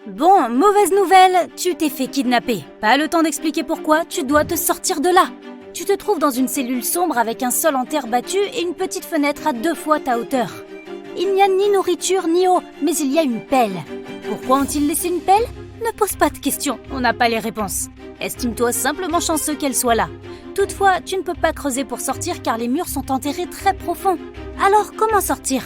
Bon, mauvaise nouvelle, tu t'es fait kidnapper. Pas le temps d'expliquer pourquoi, tu dois te sortir de là. Tu te trouves dans une cellule sombre avec un sol en terre battue et une petite fenêtre à 2 fois ta hauteur. Il n'y a ni nourriture ni eau, mais il y a une pelle. Pourquoi ont-ils laissé une pelle ? Ne pose pas de questions, on n'a pas les réponses. Estime-toi simplement chanceux qu'elle soit là. Toutefois, tu ne peux pas creuser pour sortir car les murs sont enterrés très profonds. Alors, comment sortir ?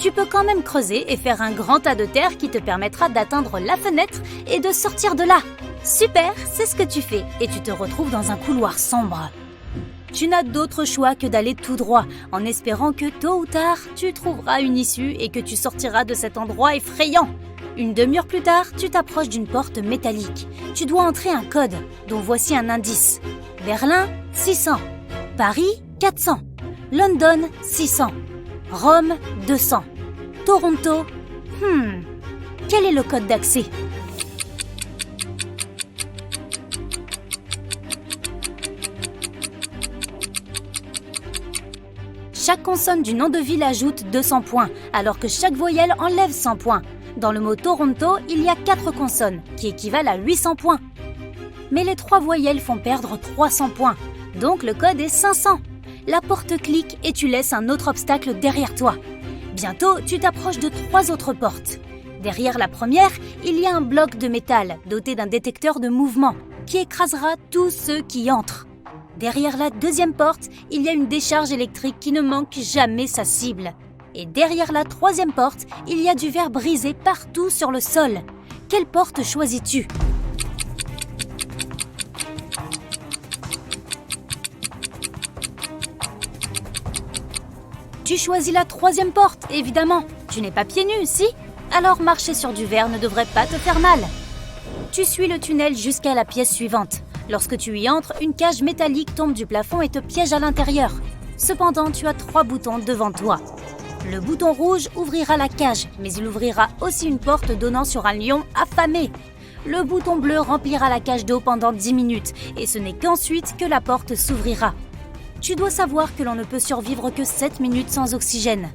Tu peux quand même creuser et faire un grand tas de terre qui te permettra d'atteindre la fenêtre et de sortir de là. Super, c'est ce que tu fais et tu te retrouves dans un couloir sombre. Tu n'as d'autre choix que d'aller tout droit en espérant que tôt ou tard, tu trouveras une issue et que tu sortiras de cet endroit effrayant. Une demi-heure plus tard, tu t'approches d'une porte métallique. Tu dois entrer un code, dont voici un indice. Berlin, 600. Paris, 400. London, 600. Rome, 200. Toronto, quel est le code d'accès ? Chaque consonne du nom de ville ajoute 200 points, alors que chaque voyelle enlève 100 points. Dans le mot Toronto, il y a 4 consonnes, qui équivalent à 800 points. Mais les 3 voyelles font perdre 300 points, donc le code est 500. La porte clique et tu laisses un autre obstacle derrière toi. Bientôt, tu t'approches de 3 autres portes. Derrière la première, il y a un bloc de métal doté d'un détecteur de mouvement qui écrasera tous ceux qui y entrent. Derrière la deuxième porte, il y a une décharge électrique qui ne manque jamais sa cible. Et derrière la troisième porte, il y a du verre brisé partout sur le sol. Quelle porte choisis-tu ? Tu choisis la troisième porte, évidemment. Tu n'es pas pieds nus, si ? Alors marcher sur du verre ne devrait pas te faire mal. Tu suis le tunnel jusqu'à la pièce suivante. Lorsque tu y entres, une cage métallique tombe du plafond et te piège à l'intérieur. Cependant, tu as 3 boutons devant toi. Le bouton rouge ouvrira la cage, mais il ouvrira aussi une porte donnant sur un lion affamé. Le bouton bleu remplira la cage d'eau pendant 10 minutes, et ce n'est qu'ensuite que la porte s'ouvrira. Tu dois savoir que l'on ne peut survivre que 7 minutes sans oxygène.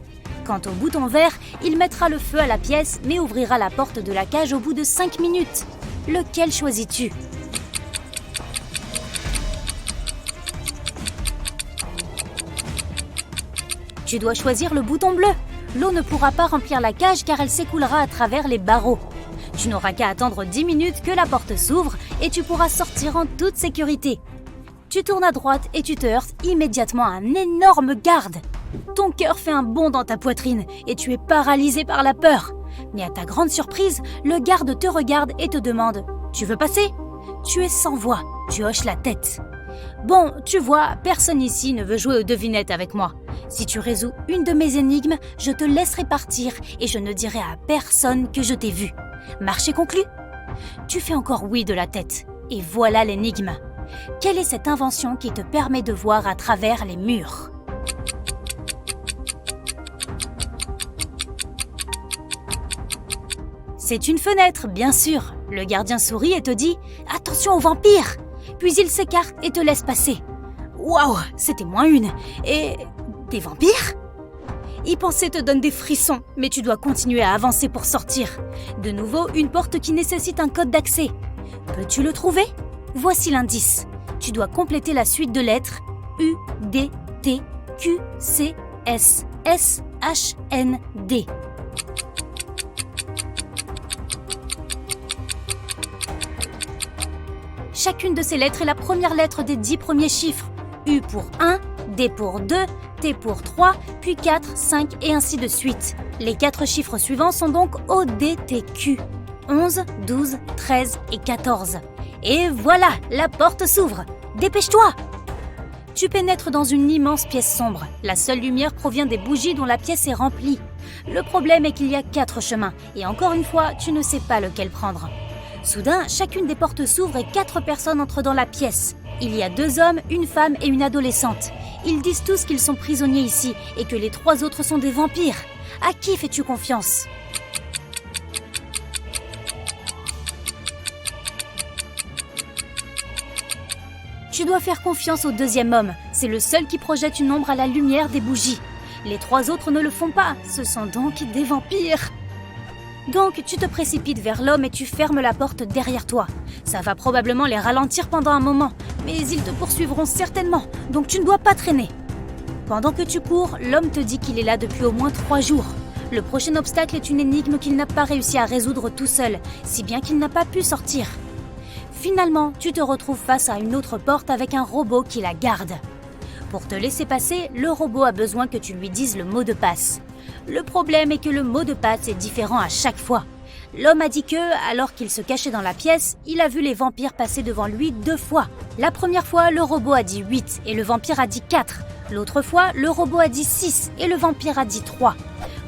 Quant au bouton vert, il mettra le feu à la pièce, mais ouvrira la porte de la cage au bout de 5 minutes. Lequel choisis-tu ? Tu dois choisir le bouton bleu. L'eau ne pourra pas remplir la cage car elle s'écoulera à travers les barreaux. Tu n'auras qu'à attendre 10 minutes que la porte s'ouvre et tu pourras sortir en toute sécurité. Tu tournes à droite et tu te heurtes immédiatement à un énorme garde. Ton cœur fait un bond dans ta poitrine et tu es paralysé par la peur. Mais à ta grande surprise, le garde te regarde et te demande « Tu veux passer ?» Tu es sans voix, tu hoches la tête. Bon, tu vois, personne ici ne veut jouer aux devinettes avec moi. Si tu résous une de mes énigmes, je te laisserai partir et je ne dirai à personne que je t'ai vu. Marché conclu ? Tu fais encore oui de la tête. Et voilà l'énigme. Quelle est cette invention qui te permet de voir à travers les murs ? C'est une fenêtre, bien sûr. Le gardien sourit et te dit « Attention aux vampires !» Puis il s'écarte et te laisse passer. Waouh, c'était moins une. Et des vampires ? Y penser te donne des frissons, mais tu dois continuer à avancer pour sortir. De nouveau, une porte qui nécessite un code d'accès. Peux-tu le trouver ? Voici l'indice. Tu dois compléter la suite de lettres U, D, T, Q, C, S, S, H, N, D. Chacune de ces lettres est la première lettre des 10 premiers chiffres. U pour 1, D pour 2, T pour 3, puis 4, 5 et ainsi de suite. Les 4 chiffres suivants sont donc O, D, T, Q. 11, 12, 13 et 14. Et voilà, la porte s'ouvre. Dépêche-toi! Tu pénètres dans une immense pièce sombre. La seule lumière provient des bougies dont la pièce est remplie. Le problème est qu'il y a 4 chemins. Et encore une fois, tu ne sais pas lequel prendre. Soudain, chacune des portes s'ouvre et 4 personnes entrent dans la pièce. Il y a 2 hommes, une femme et une adolescente. Ils disent tous qu'ils sont prisonniers ici et que les 3 autres sont des vampires. À qui fais-tu confiance ? Tu dois faire confiance au deuxième homme, c'est le seul qui projette une ombre à la lumière des bougies. Les 3 autres ne le font pas, ce sont donc des vampires. Donc tu te précipites vers l'homme et tu fermes la porte derrière toi. Ça va probablement les ralentir pendant un moment, mais ils te poursuivront certainement, donc tu ne dois pas traîner. Pendant que tu cours, l'homme te dit qu'il est là depuis au moins 3 jours. Le prochain obstacle est une énigme qu'il n'a pas réussi à résoudre tout seul, si bien qu'il n'a pas pu sortir. Finalement, tu te retrouves face à une autre porte avec un robot qui la garde. Pour te laisser passer, le robot a besoin que tu lui dises le mot de passe. Le problème est que le mot de passe est différent à chaque fois. L'homme a dit que, alors qu'il se cachait dans la pièce, il a vu les vampires passer devant lui 2 fois. La première fois, le robot a dit 8 et le vampire a dit 4. L'autre fois, le robot a dit 6 et le vampire a dit 3.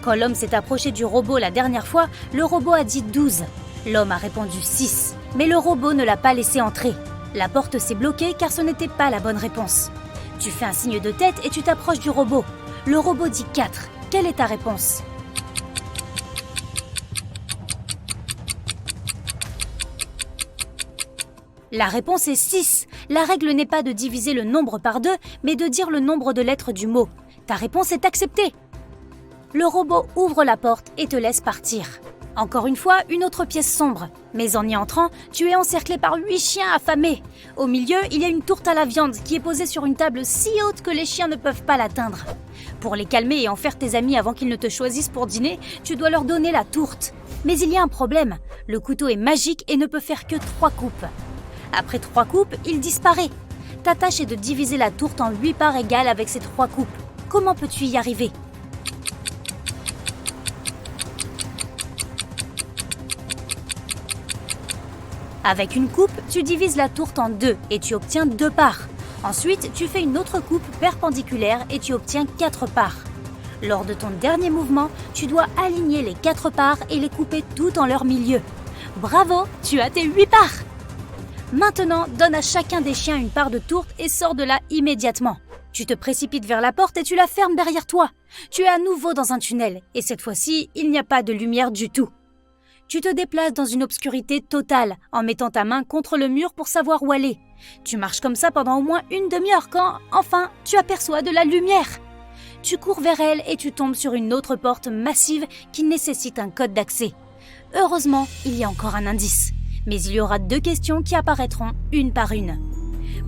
Quand l'homme s'est approché du robot la dernière fois, le robot a dit 12. L'homme a répondu 6, mais le robot ne l'a pas laissé entrer. La porte s'est bloquée car ce n'était pas la bonne réponse. Tu fais un signe de tête et tu t'approches du robot. Le robot dit 4. Quelle est ta réponse ? La réponse est 6. La règle n'est pas de diviser le nombre par 2, mais de dire le nombre de lettres du mot. Ta réponse est acceptée. Le robot ouvre la porte et te laisse partir. Encore une fois, une autre pièce sombre. Mais en y entrant, tu es encerclé par 8 chiens affamés. Au milieu, il y a une tourte à la viande qui est posée sur une table si haute que les chiens ne peuvent pas l'atteindre. Pour les calmer et en faire tes amis avant qu'ils ne te choisissent pour dîner, tu dois leur donner la tourte. Mais il y a un problème. Le couteau est magique et ne peut faire que 3 coupes. Après 3 coupes, il disparaît. Ta tâche est de diviser la tourte en 8 parts égales avec ces 3 coupes. Comment peux-tu y arriver ? Avec une coupe, tu divises la tourte en 2 et tu obtiens 2 parts. Ensuite, tu fais une autre coupe perpendiculaire et tu obtiens 4 parts. Lors de ton dernier mouvement, tu dois aligner les 4 parts et les couper toutes en leur milieu. Bravo, tu as tes 8 parts! Maintenant, donne à chacun des chiens une part de tourte et sors de là immédiatement. Tu te précipites vers la porte et tu la fermes derrière toi. Tu es à nouveau dans un tunnel et cette fois-ci, il n'y a pas de lumière du tout. Tu te déplaces dans une obscurité totale en mettant ta main contre le mur pour savoir où aller. Tu marches comme ça pendant au moins une demi-heure quand, enfin, tu aperçois de la lumière. Tu cours vers elle et tu tombes sur une autre porte massive qui nécessite un code d'accès. Heureusement, il y a encore un indice. Mais il y aura 2 questions qui apparaîtront une par une.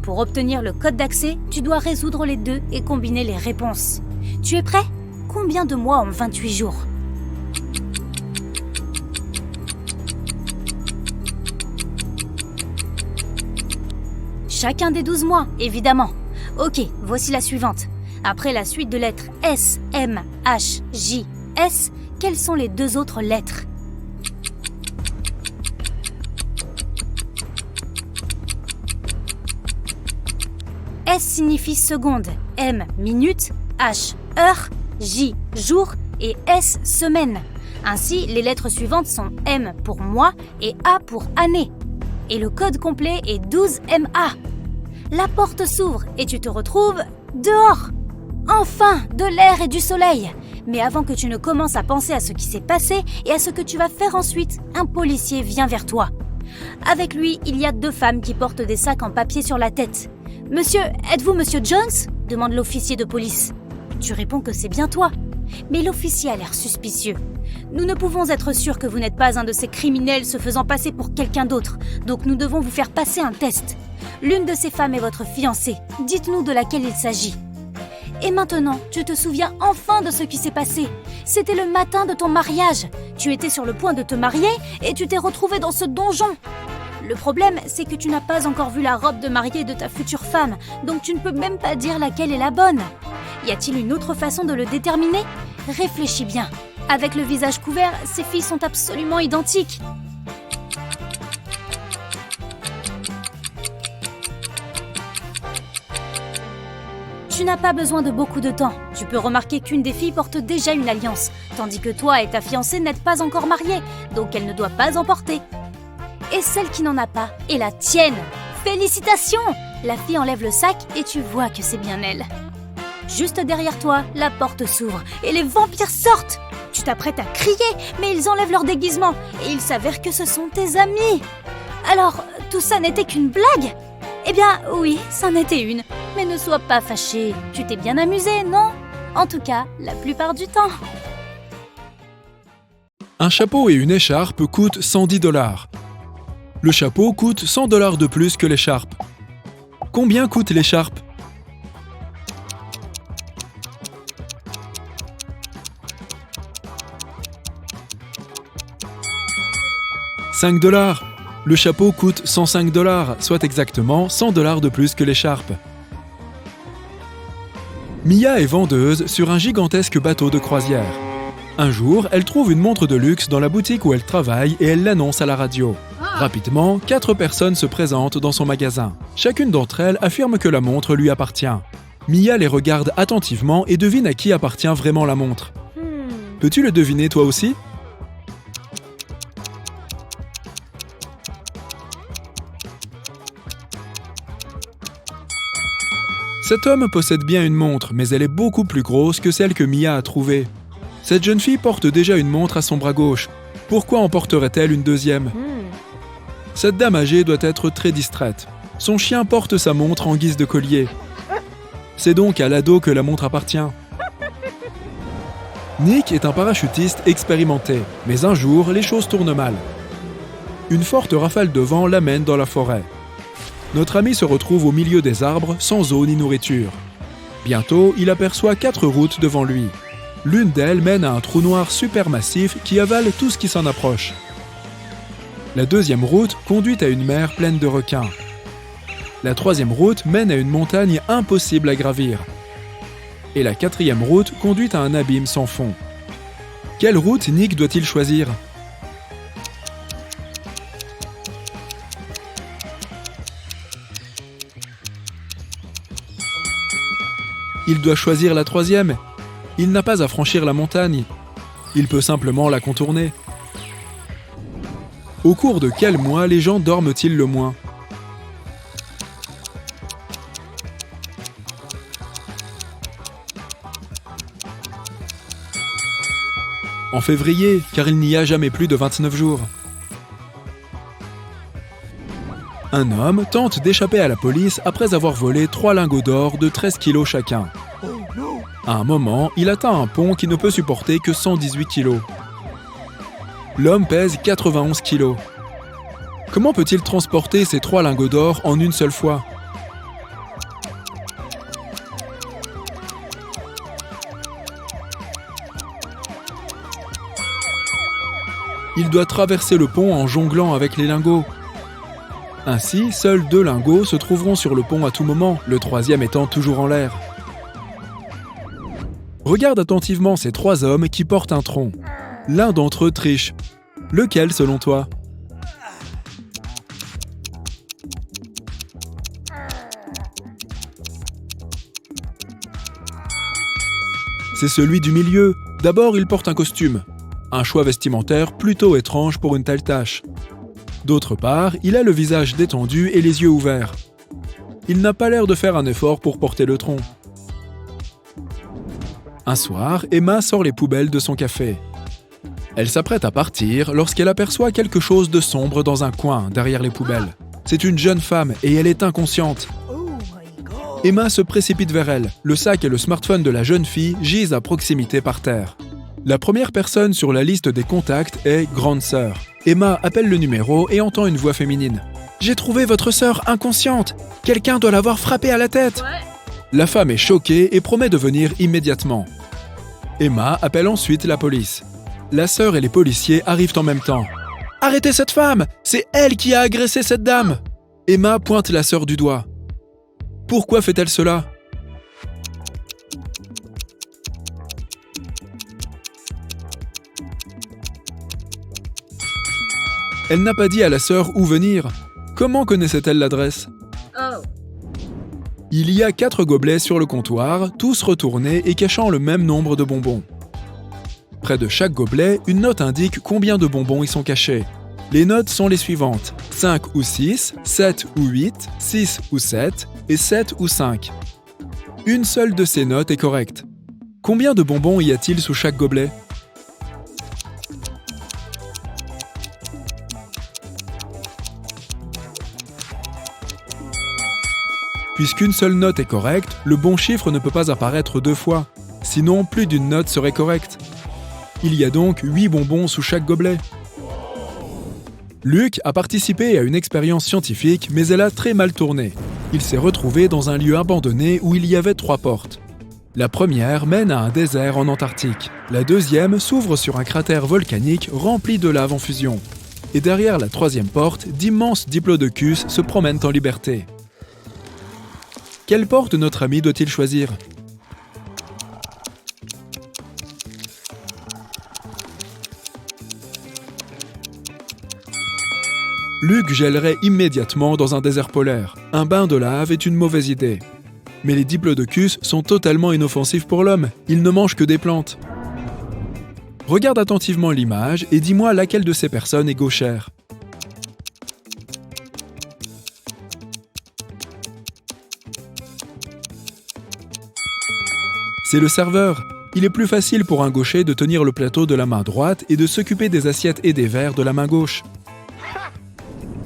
Pour obtenir le code d'accès, tu dois résoudre les 2 et combiner les réponses. Tu es prêt ? Combien de mois ont 28 jours ? Chacun des 12 mois, évidemment. Ok, voici la suivante. Après la suite de lettres S, M, H, J, S, quelles sont les 2 autres lettres ? S signifie seconde, M minute, H heure, J jour et S semaine. Ainsi, les lettres suivantes sont M pour mois et A pour année. Et le code complet est 12MA. La porte s'ouvre et tu te retrouves dehors. Enfin, de l'air et du soleil. Mais avant que tu ne commences à penser à ce qui s'est passé et à ce que tu vas faire ensuite, un policier vient vers toi. Avec lui, il y a 2 femmes qui portent des sacs en papier sur la tête. « Monsieur, êtes-vous Monsieur Jones ?» demande l'officier de police. Tu réponds que c'est bien toi. Mais l'officier a l'air suspicieux. « Nous ne pouvons être sûrs que vous n'êtes pas un de ces criminels se faisant passer pour quelqu'un d'autre, donc nous devons vous faire passer un test. L'une de ces femmes est votre fiancée. Dites-nous de laquelle il s'agit. » Et maintenant, tu te souviens enfin de ce qui s'est passé. C'était le matin de ton mariage. Tu étais sur le point de te marier et tu t'es retrouvé dans ce donjon. Le problème, c'est que tu n'as pas encore vu la robe de mariée de ta future femme, donc tu ne peux même pas dire laquelle est la bonne. Y a-t-il une autre façon de le déterminer ? Réfléchis bien. Avec le visage couvert, ces filles sont absolument identiques. Tu n'as pas besoin de beaucoup de temps. Tu peux remarquer qu'une des filles porte déjà une alliance, tandis que toi et ta fiancée n'êtes pas encore mariés, donc elle ne doit pas en porter. Et celle qui n'en a pas est la tienne. Félicitations! La fille enlève le sac et tu vois que c'est bien elle. Juste derrière toi, la porte s'ouvre et les vampires sortent. Tu t'apprêtes à crier, mais ils enlèvent leur déguisement et il s'avère que ce sont tes amis. Alors, tout ça n'était qu'une blague ? Eh bien, oui, c'en était une. Mais ne sois pas fâché. Tu t'es bien amusé, non? En tout cas, la plupart du temps. Un chapeau et une écharpe coûtent 110 $. Le chapeau coûte 100 $ de plus que l'écharpe. Combien coûte l'écharpe? « 5 $. Le chapeau coûte 105 $, soit exactement 100 $ de plus que l'écharpe. Mia est vendeuse sur un gigantesque bateau de croisière. Un jour, elle trouve une montre de luxe dans la boutique où elle travaille et elle l'annonce à la radio. Rapidement, 4 personnes se présentent dans son magasin. Chacune d'entre elles affirme que la montre lui appartient. Mia les regarde attentivement et devine à qui appartient vraiment la montre. Peux-tu le deviner toi aussi? Cet homme possède bien une montre, mais elle est beaucoup plus grosse que celle que Mia a trouvée. Cette jeune fille porte déjà une montre à son bras gauche. Pourquoi en porterait-elle une deuxième? Cette dame âgée doit être très distraite. Son chien porte sa montre en guise de collier. C'est donc à l'ado que la montre appartient. Nick est un parachutiste expérimenté, mais un jour, les choses tournent mal. Une forte rafale de vent l'amène dans la forêt. Notre ami se retrouve au milieu des arbres, sans eau ni nourriture. Bientôt, il aperçoit 4 routes devant lui. L'une d'elles mène à un trou noir supermassif qui avale tout ce qui s'en approche. La deuxième route conduit à une mer pleine de requins. La troisième route mène à une montagne impossible à gravir. Et la quatrième route conduit à un abîme sans fond. Quelle route Nick doit-il choisir? Il doit choisir la troisième. Il n'a pas à franchir la montagne. Il peut simplement la contourner. Au cours de quel mois les gens dorment-ils le moins? En février, car il n'y a jamais plus de 29 jours. Un homme tente d'échapper à la police après avoir volé 3 lingots d'or de 13 kilos chacun. À un moment, il atteint un pont qui ne peut supporter que 118 kilos. L'homme pèse 91 kilos. Comment peut-il transporter ces 3 lingots d'or en une seule fois? Il doit traverser le pont en jonglant avec les lingots. Ainsi, seuls 2 lingots se trouveront sur le pont à tout moment, le troisième étant toujours en l'air. Regarde attentivement ces 3 hommes qui portent un tronc. L'un d'entre eux triche. Lequel selon toi? C'est celui du milieu. D'abord, il porte un costume. Un choix vestimentaire plutôt étrange pour une telle tâche. D'autre part, il a le visage détendu et les yeux ouverts. Il n'a pas l'air de faire un effort pour porter le tronc. Un soir, Emma sort les poubelles de son café. Elle s'apprête à partir lorsqu'elle aperçoit quelque chose de sombre dans un coin, derrière les poubelles. C'est une jeune femme et elle est inconsciente. Emma se précipite vers elle. Le sac et le smartphone de la jeune fille gisent à proximité par terre. La première personne sur la liste des contacts est grande sœur. Emma appelle le numéro et entend une voix féminine. « J'ai trouvé votre sœur inconsciente. Quelqu'un doit l'avoir frappée à la tête. » La femme est choquée et promet de venir immédiatement. Emma appelle ensuite la police. La sœur et les policiers arrivent en même temps. « Arrêtez cette femme! C'est elle qui a agressé cette dame !» Emma pointe la sœur du doigt. Pourquoi fait-elle cela? Elle n'a pas dit à la sœur où venir. Comment connaissait-elle l'adresse? Il y a 4 gobelets sur le comptoir, tous retournés et cachant le même nombre de bonbons. Près de chaque gobelet, une note indique combien de bonbons y sont cachés. Les notes sont les suivantes: 5 ou 6, 7 ou 8, 6 ou 7 et 7 ou 5. Une seule de ces notes est correcte. Combien de bonbons y a-t-il sous chaque gobelet? Puisqu'une seule note est correcte, le bon chiffre ne peut pas apparaître 2 fois. Sinon, plus d'une note serait correcte. Il y a donc 8 bonbons sous chaque gobelet. Luc a participé à une expérience scientifique, mais elle a très mal tourné. Il s'est retrouvé dans un lieu abandonné où il y avait 3 portes. La première mène à un désert en Antarctique. La deuxième s'ouvre sur un cratère volcanique rempli de lave en fusion. Et derrière la troisième porte, d'immenses diplodocus se promènent en liberté. Quelle porte notre ami doit-il choisir ? Luc gèlerait immédiatement dans un désert polaire. Un bain de lave est une mauvaise idée. Mais les diplodocus sont totalement inoffensifs pour l'homme. Ils ne mangent que des plantes. Regarde attentivement l'image et dis-moi laquelle de ces personnes est gauchère. C'est le serveur. Il est plus facile pour un gaucher de tenir le plateau de la main droite et de s'occuper des assiettes et des verres de la main gauche.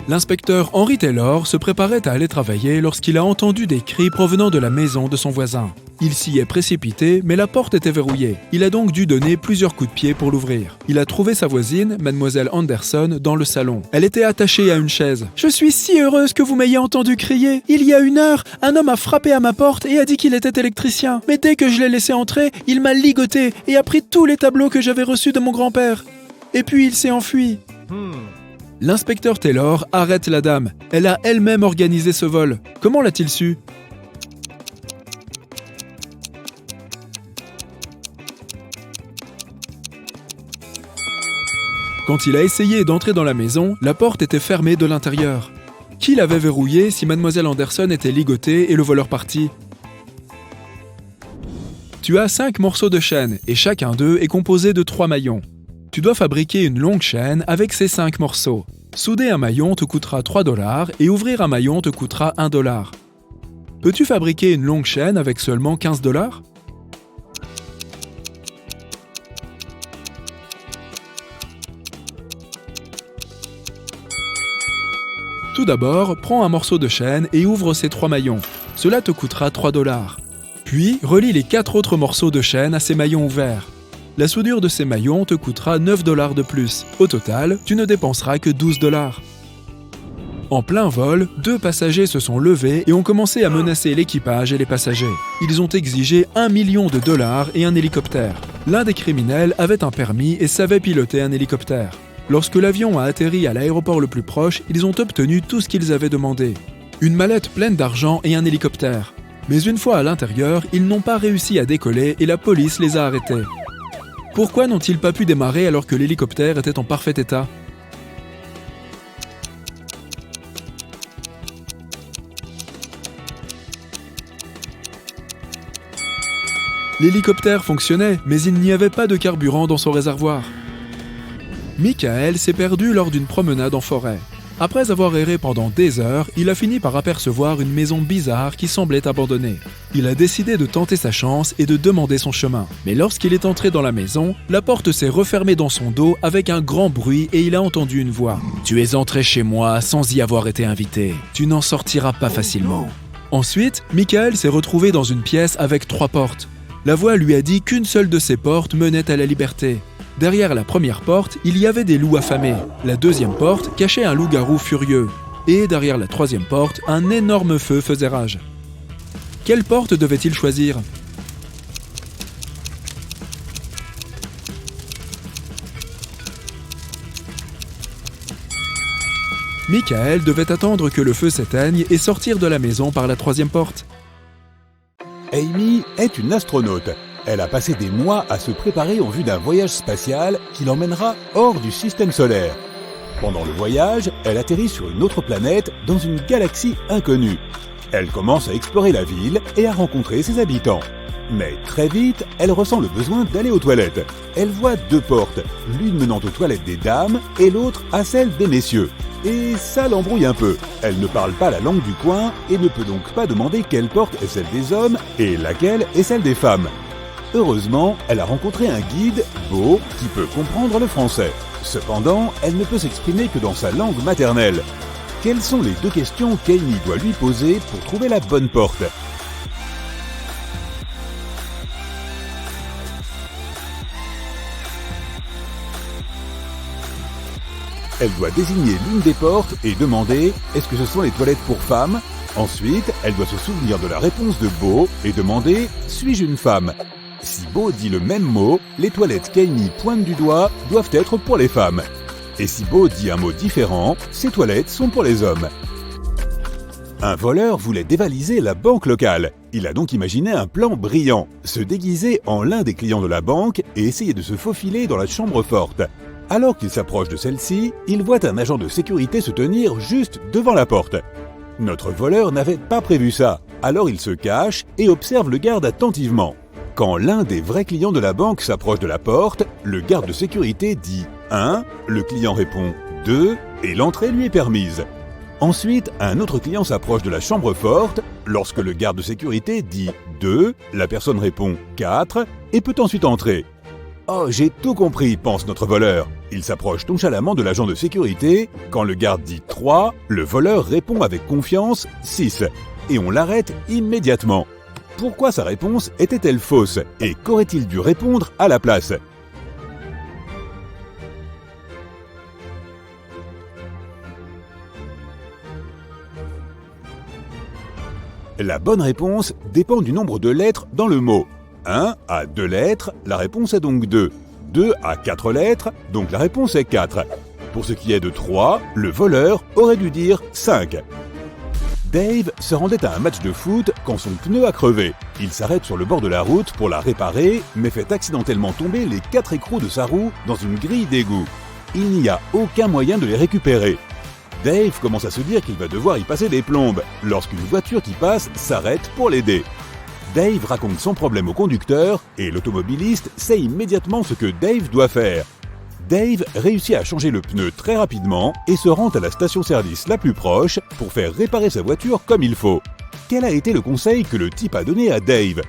L'inspecteur Henry Taylor se préparait à aller travailler lorsqu'il a entendu des cris provenant de la maison de son voisin. Il s'y est précipité, mais la porte était verrouillée. Il a donc dû donner plusieurs coups de pied pour l'ouvrir. Il a trouvé sa voisine, Mademoiselle Anderson, dans le salon. Elle était attachée à une chaise. « Je suis si heureuse que vous m'ayez entendu crier. Il y a 1 heure, un homme a frappé à ma porte et a dit qu'il était électricien. Mais dès que je l'ai laissé entrer, il m'a ligoté et a pris tous les tableaux que j'avais reçus de mon grand-père. Et puis il s'est enfui. » L'inspecteur Taylor arrête la dame. Elle a elle-même organisé ce vol. Comment l'a-t-il su ? Quand il a essayé d'entrer dans la maison, la porte était fermée de l'intérieur. Qui l'avait verrouillée si Mademoiselle Anderson était ligotée et le voleur parti ? Tu as 5 morceaux de chaîne et chacun d'eux est composé de 3 maillons. Tu dois fabriquer une longue chaîne avec ces 5 morceaux. Souder un maillon te coûtera $3 et ouvrir un maillon te coûtera $1. Peux-tu fabriquer une longue chaîne avec seulement $15 ? Tout d'abord, prends un morceau de chaîne et ouvre ces 3 maillons. Cela te coûtera $3. Puis, relie les 4 autres morceaux de chaîne à ces maillons ouverts. La soudure de ces maillons te coûtera $9 de plus. Au total, tu ne dépenseras que $12. En plein vol, 2 passagers se sont levés et ont commencé à menacer l'équipage et les passagers. Ils ont exigé $1 million et un hélicoptère. L'un des criminels avait un permis et savait piloter un hélicoptère. Lorsque l'avion a atterri à l'aéroport le plus proche, ils ont obtenu tout ce qu'ils avaient demandé. Une mallette pleine d'argent et un hélicoptère. Mais une fois à l'intérieur, ils n'ont pas réussi à décoller et la police les a arrêtés. Pourquoi n'ont-ils pas pu démarrer alors que l'hélicoptère était en parfait état ? L'hélicoptère fonctionnait, mais il n'y avait pas de carburant dans son réservoir. Michael s'est perdu lors d'une promenade en forêt. Après avoir erré pendant des heures, il a fini par apercevoir une maison bizarre qui semblait abandonnée. Il a décidé de tenter sa chance et de demander son chemin. Mais lorsqu'il est entré dans la maison, la porte s'est refermée dans son dos avec un grand bruit et il a entendu une voix. « Tu es entré chez moi sans y avoir été invité. Tu n'en sortiras pas facilement. » Ensuite, Michael s'est retrouvé dans une pièce avec 3 portes. La voix lui a dit qu'une seule de ces portes menait à la liberté. Derrière la première porte, il y avait des loups affamés. La deuxième porte cachait un loup-garou furieux. Et derrière la troisième porte, un énorme feu faisait rage. Quelle porte devait-il choisir ? Michael devait attendre que le feu s'éteigne et sortir de la maison par la troisième porte. Amy est une astronaute. Elle a passé des mois à se préparer en vue d'un voyage spatial qui l'emmènera hors du système solaire. Pendant le voyage, elle atterrit sur une autre planète dans une galaxie inconnue. Elle commence à explorer la ville et à rencontrer ses habitants. Mais très vite, elle ressent le besoin d'aller aux toilettes. Elle voit 2 portes, l'une menant aux toilettes des dames et l'autre à celle des messieurs. Et ça l'embrouille un peu. Elle ne parle pas la langue du coin et ne peut donc pas demander quelle porte est celle des hommes et laquelle est celle des femmes. Heureusement, elle a rencontré un guide, Beau, qui peut comprendre le français. Cependant, elle ne peut s'exprimer que dans sa langue maternelle. Quelles sont les deux questions qu'Amy doit lui poser pour trouver la bonne porte? Elle doit désigner l'une des portes et demander « Est-ce que ce sont les toilettes pour femmes ?» Ensuite, elle doit se souvenir de la réponse de Beau et demander « Suis-je une femme ?» Si Beau dit le même mot, les toilettes qu'Amy pointe du doigt doivent être pour les femmes. Et si Beau dit un mot différent, ces toilettes sont pour les hommes. Un voleur voulait dévaliser la banque locale. Il a donc imaginé un plan brillant, se déguiser en l'un des clients de la banque et essayer de se faufiler dans la chambre forte. Alors qu'il s'approche de celle-ci, il voit un agent de sécurité se tenir juste devant la porte. Notre voleur n'avait pas prévu ça, alors il se cache et observe le garde attentivement. Quand l'un des vrais clients de la banque s'approche de la porte, le garde de sécurité dit « 1 », le client répond « 2 » et l'entrée lui est permise. Ensuite, un autre client s'approche de la chambre forte. Lorsque le garde de sécurité dit « 2 », la personne répond « 4 » et peut ensuite entrer. « Oh, j'ai tout compris », pense notre voleur. Il s'approche nonchalamment de l'agent de sécurité. Quand le garde dit « 3 », le voleur répond avec confiance « 6 » et on l'arrête immédiatement. Pourquoi sa réponse était-elle fausse et qu'aurait-il dû répondre à la place? La bonne réponse dépend du nombre de lettres dans le mot. 1 a 2 lettres, la réponse est donc 2. 2 a 4 lettres, donc la réponse est 4. Pour ce qui est de 3, le voleur aurait dû dire 5. Dave se rendait à un match de foot quand son pneu a crevé. Il s'arrête sur le bord de la route pour la réparer, mais fait accidentellement tomber les 4 écrous de sa roue dans une grille d'égout. Il n'y a aucun moyen de les récupérer. Dave commence à se dire qu'il va devoir y passer des plombes, lorsqu'une voiture qui passe s'arrête pour l'aider. Dave raconte son problème au conducteur et l'automobiliste sait immédiatement ce que Dave doit faire. Dave réussit à changer le pneu très rapidement et se rend à la station-service la plus proche pour faire réparer sa voiture comme il faut. Quel a été le conseil que le type a donné à Dave?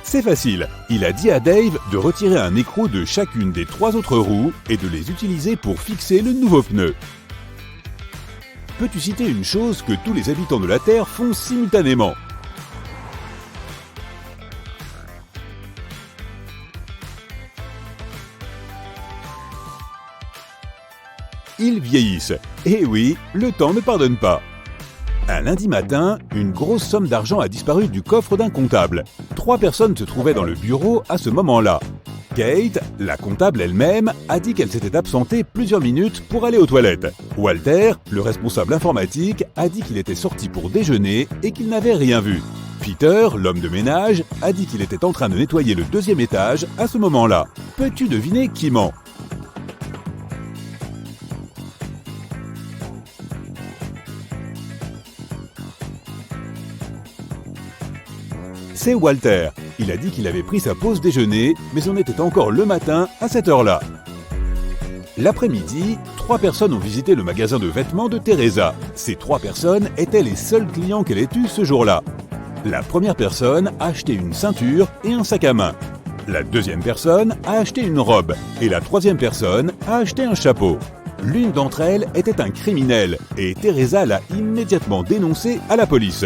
C'est facile, il a dit à Dave de retirer un écrou de chacune des 3 autres roues et de les utiliser pour fixer le nouveau pneu. Peux-tu citer une chose que tous les habitants de la Terre font simultanément? Ils vieillissent. Et oui, le temps ne pardonne pas. Un lundi matin, une grosse somme d'argent a disparu du coffre d'un comptable. 3 personnes se trouvaient dans le bureau à ce moment-là. Kate, la comptable elle-même, a dit qu'elle s'était absentée plusieurs minutes pour aller aux toilettes. Walter, le responsable informatique, a dit qu'il était sorti pour déjeuner et qu'il n'avait rien vu. Peter, l'homme de ménage, a dit qu'il était en train de nettoyer le 2e étage à ce moment-là. Peux-tu deviner qui ment? C'est Walter. Il a dit qu'il avait pris sa pause déjeuner, mais on était encore le matin à cette heure-là. L'après-midi, 3 personnes ont visité le magasin de vêtements de Teresa. Ces 3 personnes étaient les seuls clients qu'elle ait eus ce jour-là. La première personne a acheté une ceinture et un sac à main. La deuxième personne a acheté une robe. Et la troisième personne a acheté un chapeau. L'une d'entre elles était un criminel et Teresa l'a immédiatement dénoncé à la police.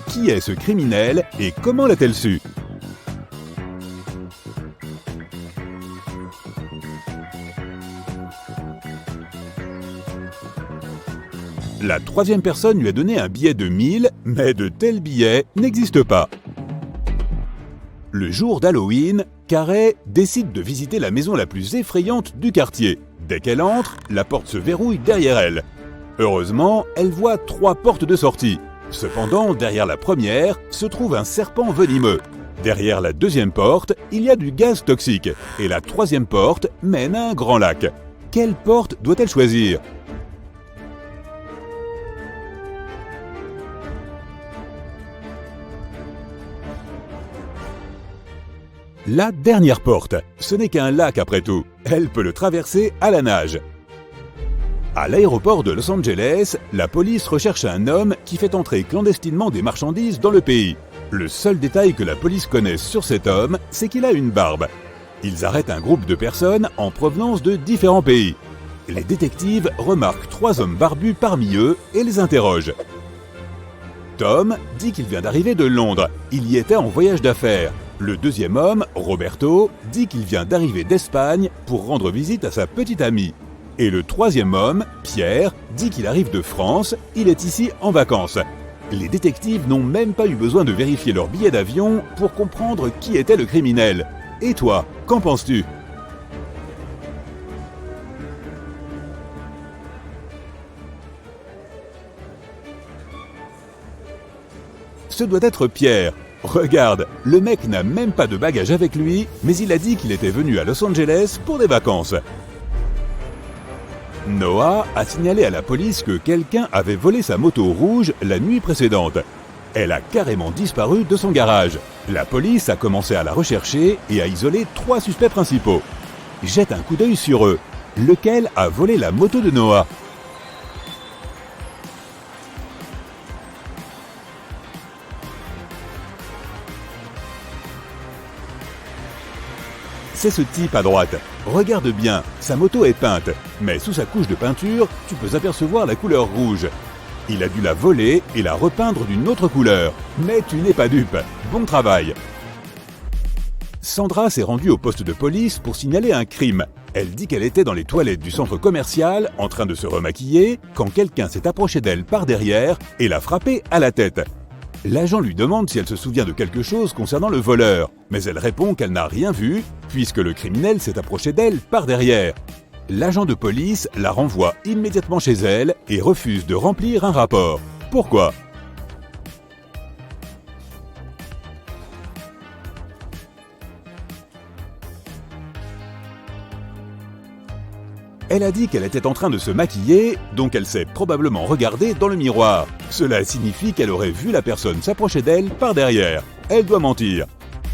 Qui est ce criminel et comment l'a-t-elle su? La troisième personne lui a donné un billet de 1000, mais de tels billets n'existent pas. Le jour d'Halloween, Carey décide de visiter la maison la plus effrayante du quartier. Dès qu'elle entre, la porte se verrouille derrière elle. Heureusement, elle voit 3 portes de sortie. Cependant, derrière la première, se trouve un serpent venimeux. Derrière la deuxième porte, il y a du gaz toxique. Et la troisième porte mène à un grand lac. Quelle porte doit-elle choisir? La dernière porte. Ce n'est qu'un lac après tout. Elle peut le traverser à la nage. À l'aéroport de Los Angeles, la police recherche un homme qui fait entrer clandestinement des marchandises dans le pays. Le seul détail que la police connaisse sur cet homme, c'est qu'il a une barbe. Ils arrêtent un groupe de personnes en provenance de différents pays. Les détectives remarquent 3 hommes barbus parmi eux et les interrogent. Tom dit qu'il vient d'arriver de Londres. Il y était en voyage d'affaires. Le deuxième homme, Roberto, dit qu'il vient d'arriver d'Espagne pour rendre visite à sa petite amie. Et le troisième homme, Pierre, dit qu'il arrive de France, il est ici en vacances. Les détectives n'ont même pas eu besoin de vérifier leur billet d'avion pour comprendre qui était le criminel. Et toi, qu'en penses-tu ? Ce doit être Pierre. Regarde, le mec n'a même pas de bagages avec lui, mais il a dit qu'il était venu à Los Angeles pour des vacances. Noah a signalé à la police que quelqu'un avait volé sa moto rouge la nuit précédente. Elle a carrément disparu de son garage. La police a commencé à la rechercher et a isolé 3 suspects principaux. Jette un coup d'œil sur eux. Lequel a volé la moto de Noah ? C'est ce type à droite. Regarde bien, sa moto est peinte, mais sous sa couche de peinture, tu peux apercevoir la couleur rouge. Il a dû la voler et la repeindre d'une autre couleur. Mais tu n'es pas dupe. Bon travail. Sandra s'est rendue au poste de police pour signaler un crime. Elle dit qu'elle était dans les toilettes du centre commercial en train de se remaquiller quand quelqu'un s'est approché d'elle par derrière et l'a frappée à la tête. L'agent lui demande si elle se souvient de quelque chose concernant le voleur, mais elle répond qu'elle n'a rien vu, puisque le criminel s'est approché d'elle par derrière. L'agent de police la renvoie immédiatement chez elle et refuse de remplir un rapport. Pourquoi ? Elle a dit qu'elle était en train de se maquiller, donc elle s'est probablement regardée dans le miroir. Cela signifie qu'elle aurait vu la personne s'approcher d'elle par derrière. Elle doit mentir.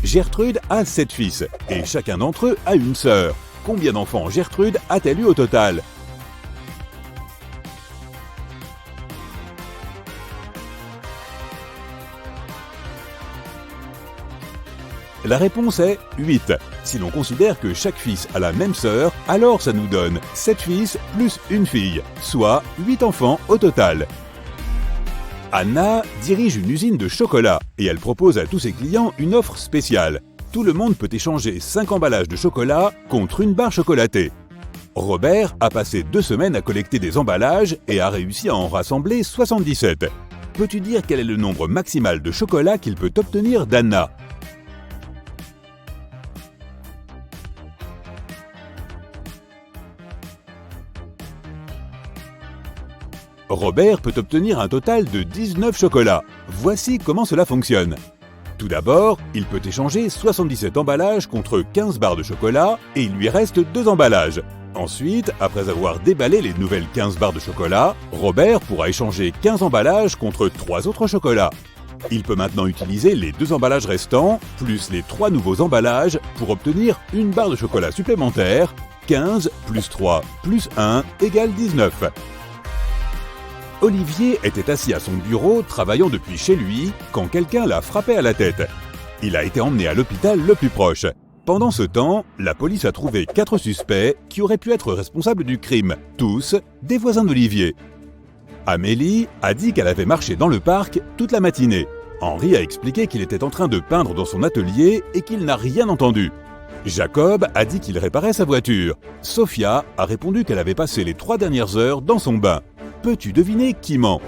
Gertrude a 7 fils, et chacun d'entre eux a une sœur. Combien d'enfants Gertrude a-t-elle eu au total ? La réponse est 8. Si l'on considère que chaque fils a la même sœur, alors ça nous donne 7 fils plus une fille, soit 8 enfants au total. Anna dirige une usine de chocolat et elle propose à tous ses clients une offre spéciale. Tout le monde peut échanger 5 emballages de chocolat contre une barre chocolatée. Robert a passé 2 semaines à collecter des emballages et a réussi à en rassembler 77. Peux-tu dire quel est le nombre maximal de chocolat qu'il peut obtenir d'Anna ? Robert peut obtenir un total de 19 chocolats. Voici comment cela fonctionne. Tout d'abord, il peut échanger 77 emballages contre 15 barres de chocolat et il lui reste 2 emballages. Ensuite, après avoir déballé les nouvelles 15 barres de chocolat, Robert pourra échanger 15 emballages contre 3 autres chocolats. Il peut maintenant utiliser les 2 emballages restants, plus les 3 nouveaux emballages pour obtenir une barre de chocolat supplémentaire. 15 plus 3 plus 1 égale 19. Olivier était assis à son bureau, travaillant depuis chez lui, quand quelqu'un l'a frappé à la tête. Il a été emmené à l'hôpital le plus proche. Pendant ce temps, la police a trouvé 4 suspects qui auraient pu être responsables du crime, tous des voisins d'Olivier. Amélie a dit qu'elle avait marché dans le parc toute la matinée. Henri a expliqué qu'il était en train de peindre dans son atelier et qu'il n'a rien entendu. Jacob a dit qu'il réparait sa voiture. Sophia a répondu qu'elle avait passé les 3 dernières heures dans son bain. Peux-tu deviner qui ment ?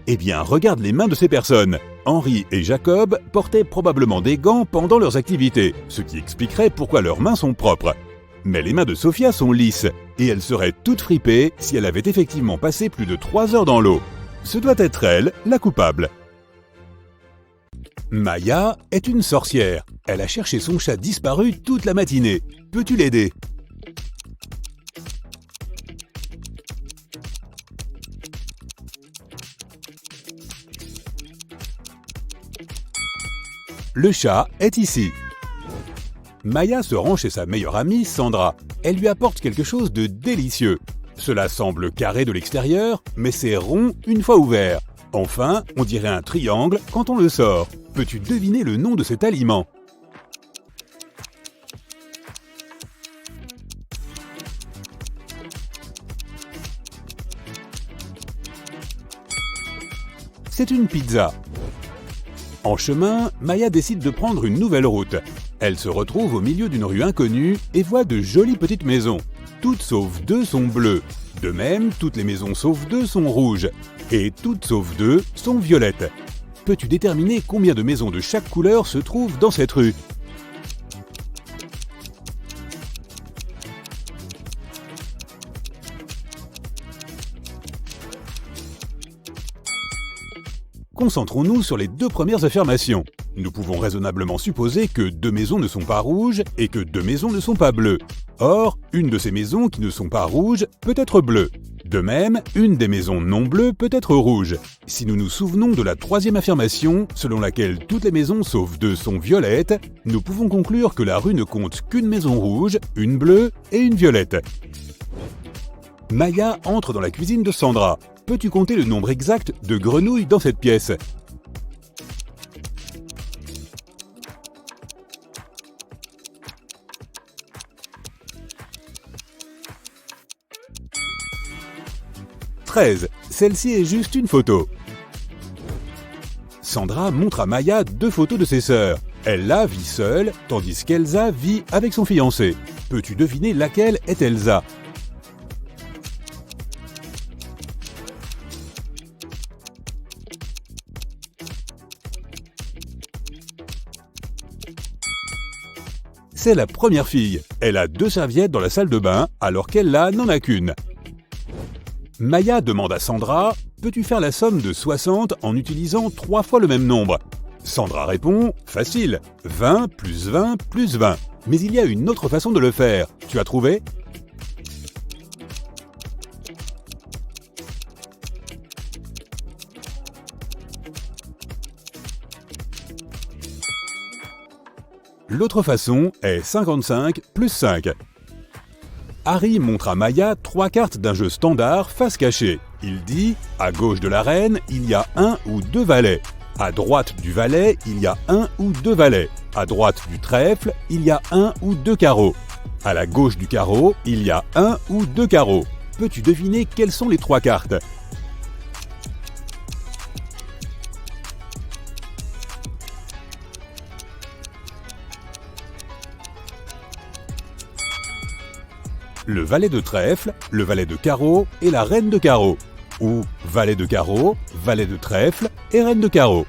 Eh bien, regarde les mains de ces personnes. Henri et Jacob portaient probablement des gants pendant leurs activités, ce qui expliquerait pourquoi leurs mains sont propres. Mais les mains de Sophia sont lisses, et elle serait toute fripée si elle avait effectivement passé plus de 3 heures dans l'eau. Ce doit être elle, la coupable. Maya est une sorcière. Elle a cherché son chat disparu toute la matinée. Peux-tu l'aider ? Le chat est ici. Maya se rend chez sa meilleure amie, Sandra. Elle lui apporte quelque chose de délicieux. Cela semble carré de l'extérieur, mais c'est rond une fois ouvert. Enfin, on dirait un triangle quand on le sort. Peux-tu deviner le nom de cet aliment ? C'est une pizza. En chemin, Maya décide de prendre une nouvelle route. Elle se retrouve au milieu d'une rue inconnue et voit de jolies petites maisons. Toutes sauf deux sont bleues. De même, toutes les maisons sauf deux sont rouges. Et toutes sauf deux sont violettes. Peux-tu déterminer combien de maisons de chaque couleur se trouvent dans cette rue ? Concentrons-nous sur les deux premières affirmations. Nous pouvons raisonnablement supposer que deux maisons ne sont pas rouges et que deux maisons ne sont pas bleues. Or, une de ces maisons qui ne sont pas rouges peut être bleue. De même, une des maisons non bleues peut être rouge. Si nous nous souvenons de la troisième affirmation, selon laquelle toutes les maisons sauf deux sont violettes, nous pouvons conclure que la rue ne compte qu'une maison rouge, une bleue et une violette. Maya entre dans la cuisine de Sandra. Peux-tu compter le nombre exact de grenouilles dans cette pièce ? « 13. Celle-ci est juste une photo. » Sandra montre à Maya deux photos de ses sœurs. Ella vit seule, tandis qu'Elsa vit avec son fiancé. Peux-tu deviner laquelle est Elsa ? C'est la première fille. Elle a deux serviettes dans la salle de bain, alors qu'Ella n'en a qu'une. Maya demande à Sandra « Peux-tu faire la somme de 60 en utilisant 3 fois le même nombre ?» Sandra répond « Facile, 20 plus 20 plus 20. » Mais il y a une autre façon de le faire. Tu as trouvé ? L'autre façon est 55 plus 5. Harry montre à Maya 3 cartes d'un jeu standard face cachée. Il dit « À gauche de la reine, il y a 1 ou 2 valets. À droite du valet, il y a 1 ou 2 valets. À droite du trèfle, il y a 1 ou 2 carreaux. À la gauche du carreau, il y a 1 ou 2 carreaux. Peux-tu deviner quelles sont les 3 cartes ? Le valet de trèfle, le valet de carreau et la reine de carreau. Ou valet de carreau, valet de trèfle et reine de carreau.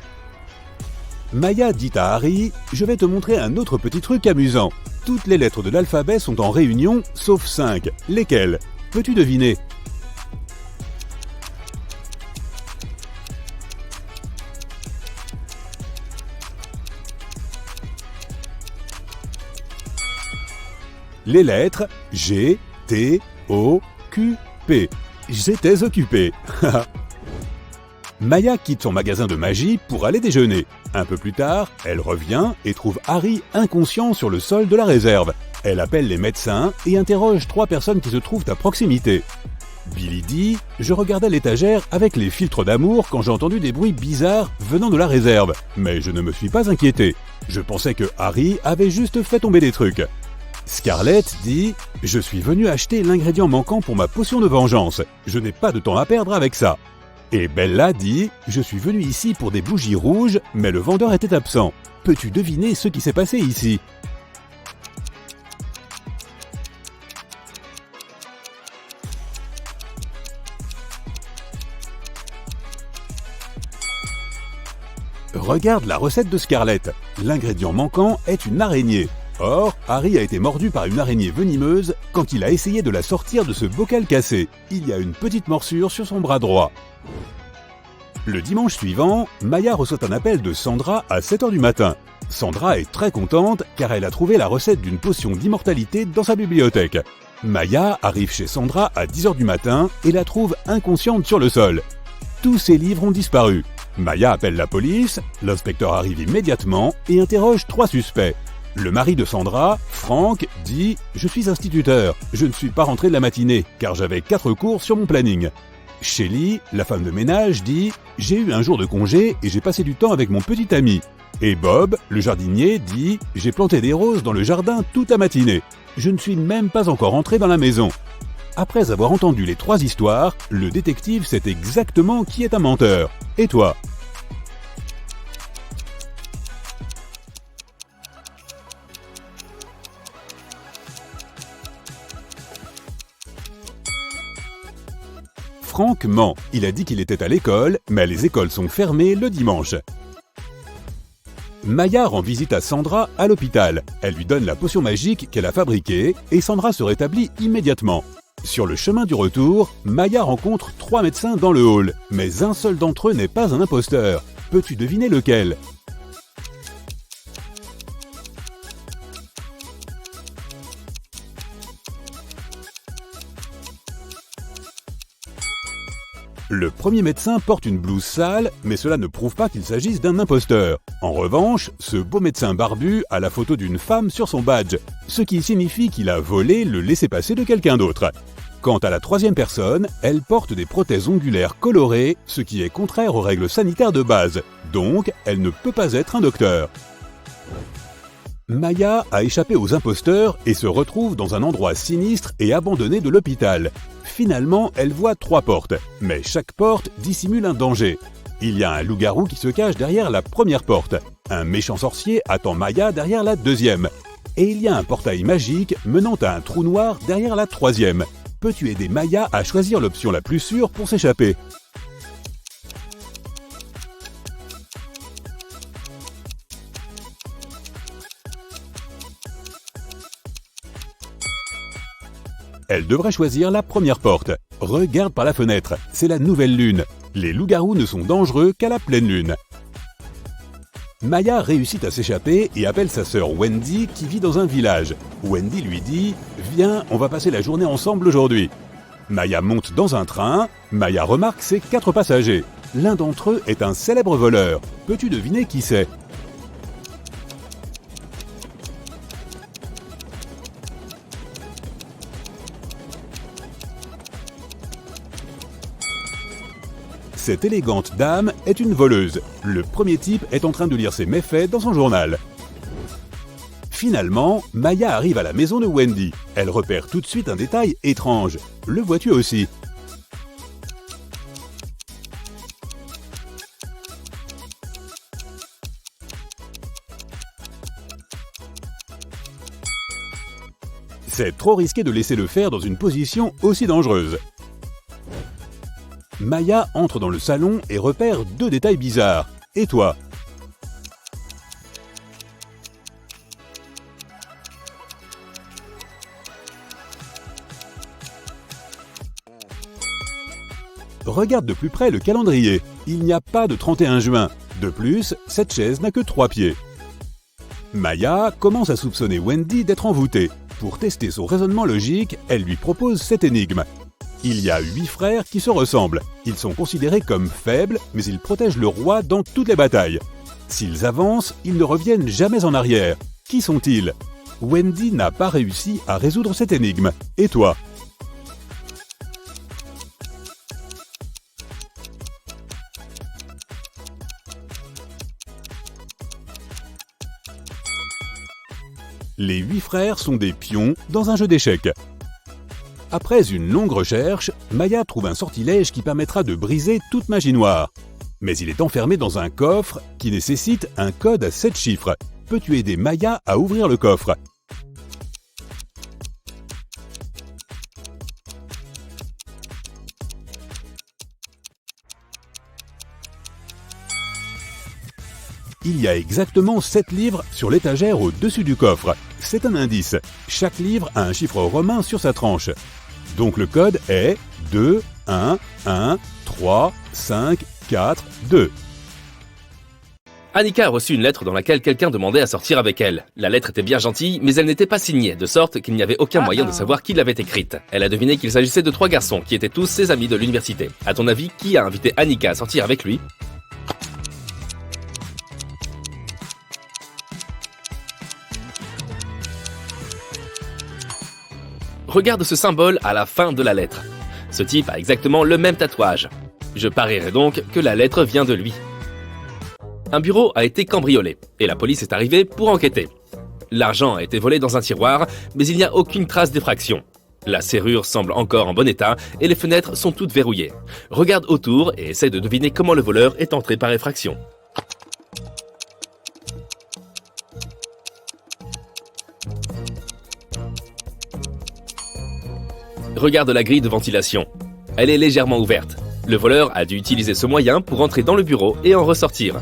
Maya dit à Harry « Je vais te montrer un autre petit truc amusant. Toutes les lettres de l'alphabet sont en réunion, sauf 5. Lesquelles ? Peux-tu deviner ? Les lettres G, T, O, Q, P. J'étais occupé. Maya quitte son magasin de magie pour aller déjeuner. Un peu plus tard, elle revient et trouve Harry inconscient sur le sol de la réserve. Elle appelle les médecins et interroge 3 personnes qui se trouvent à proximité. Billy dit « Je regardais l'étagère avec les filtres d'amour quand j'ai entendu des bruits bizarres venant de la réserve, mais je ne me suis pas inquiété. Je pensais que Harry avait juste fait tomber des trucs. » Scarlett dit « Je suis venu acheter l'ingrédient manquant pour ma potion de vengeance. Je n'ai pas de temps à perdre avec ça. » Et Bella dit « Je suis venu ici pour des bougies rouges, mais le vendeur était absent. Peux-tu deviner ce qui s'est passé ici ?» Regarde la recette de Scarlett. L'ingrédient manquant est une araignée. Or, Harry a été mordu par une araignée venimeuse quand il a essayé de la sortir de ce bocal cassé. Il y a une petite morsure sur son bras droit. Le dimanche suivant, Maya reçoit un appel de Sandra à 7h du matin. Sandra est très contente car elle a trouvé la recette d'une potion d'immortalité dans sa bibliothèque. Maya arrive chez Sandra à 10h du matin et la trouve inconsciente sur le sol. Tous ses livres ont disparu. Maya appelle la police, l'inspecteur arrive immédiatement et interroge 3 suspects. Le mari de Sandra, Franck, dit « Je suis instituteur, je ne suis pas rentré de la matinée car j'avais 4 cours sur mon planning. » Shelly, la femme de ménage, dit « J'ai eu un jour de congé et j'ai passé du temps avec mon petit ami. » Et Bob, le jardinier, dit « J'ai planté des roses dans le jardin toute la matinée. Je ne suis même pas encore entré dans la maison. » Après avoir entendu les 3 histoires, le détective sait exactement qui est un menteur. Et toi ? Franck ment. Il a dit qu'il était à l'école, mais les écoles sont fermées le dimanche. Maya rend visite à Sandra à l'hôpital. Elle lui donne la potion magique qu'elle a fabriquée et Sandra se rétablit immédiatement. Sur le chemin du retour, Maya rencontre 3 médecins dans le hall, mais un seul d'entre eux n'est pas un imposteur. Peux-tu deviner lequel ? Le premier médecin porte une blouse sale, mais cela ne prouve pas qu'il s'agisse d'un imposteur. En revanche, ce beau médecin barbu a la photo d'une femme sur son badge, ce qui signifie qu'il a volé le laissez-passer de quelqu'un d'autre. Quant à la 3e personne, elle porte des prothèses ongulaires colorées, ce qui est contraire aux règles sanitaires de base, donc elle ne peut pas être un docteur. Maya a échappé aux imposteurs et se retrouve dans un endroit sinistre et abandonné de l'hôpital. Finalement, elle voit 3 portes, mais chaque porte dissimule un danger. Il y a un loup-garou qui se cache derrière la première porte. Un méchant sorcier attend Maya derrière la 2e. Et il y a un portail magique menant à un trou noir derrière la 3e. Peux-tu aider Maya à choisir l'option la plus sûre pour s'échapper ? Elle devrait choisir la première porte. Regarde par la fenêtre, c'est la nouvelle lune. Les loups-garous ne sont dangereux qu'à la pleine lune. Maya réussit à s'échapper et appelle sa sœur Wendy qui vit dans un village. Wendy lui dit « Viens, on va passer la journée ensemble aujourd'hui. » Maya monte dans un train. Maya remarque ses 4 passagers. L'un d'entre eux est un célèbre voleur. Peux-tu deviner qui c'est ? Cette élégante dame est une voleuse. Le premier type est en train de lire ses méfaits dans son journal. Finalement, Maya arrive à la maison de Wendy. Elle repère tout de suite un détail étrange. Le vois-tu aussi ? C'est trop risqué de laisser le faire dans une position aussi dangereuse. Maya entre dans le salon et repère 2 détails bizarres. Et toi ? Regarde de plus près le calendrier. Il n'y a pas de 31 juin. De plus, cette chaise n'a que 3 pieds. Maya commence à soupçonner Wendy d'être envoûtée. Pour tester son raisonnement logique, elle lui propose cette énigme. Il y a 8 frères qui se ressemblent. Ils sont considérés comme faibles, mais ils protègent le roi dans toutes les batailles. S'ils avancent, ils ne reviennent jamais en arrière. Qui sont-ils ? Wendy n'a pas réussi à résoudre cette énigme. Et toi ? Les 8 frères sont des pions dans un jeu d'échecs. Après une longue recherche, Maya trouve un sortilège qui permettra de briser toute magie noire. Mais il est enfermé dans un coffre qui nécessite un code à 7 chiffres. Peux-tu aider Maya à ouvrir le coffre ? Il y a exactement 7 livres sur l'étagère au-dessus du coffre. C'est un indice. Chaque livre a un chiffre romain sur sa tranche. Donc le code est 2, 1, 1, 3, 5, 4, 2. Annika a reçu une lettre dans laquelle quelqu'un demandait à sortir avec elle. La lettre était bien gentille, mais elle n'était pas signée, de sorte qu'il n'y avait aucun moyen de savoir qui l'avait écrite. Elle a deviné qu'il s'agissait de 3 garçons, qui étaient tous ses amis de l'université. À ton avis, qui a invité Annika à sortir avec lui ? Regarde ce symbole à la fin de la lettre. Ce type a exactement le même tatouage. Je parierais donc que la lettre vient de lui. Un bureau a été cambriolé et la police est arrivée pour enquêter. L'argent a été volé dans un tiroir, mais il n'y a aucune trace d'effraction. La serrure semble encore en bon état et les fenêtres sont toutes verrouillées. Regarde autour et essaie de deviner comment le voleur est entré par effraction. Regarde la grille de ventilation. Elle est légèrement ouverte. Le voleur a dû utiliser ce moyen pour entrer dans le bureau et en ressortir.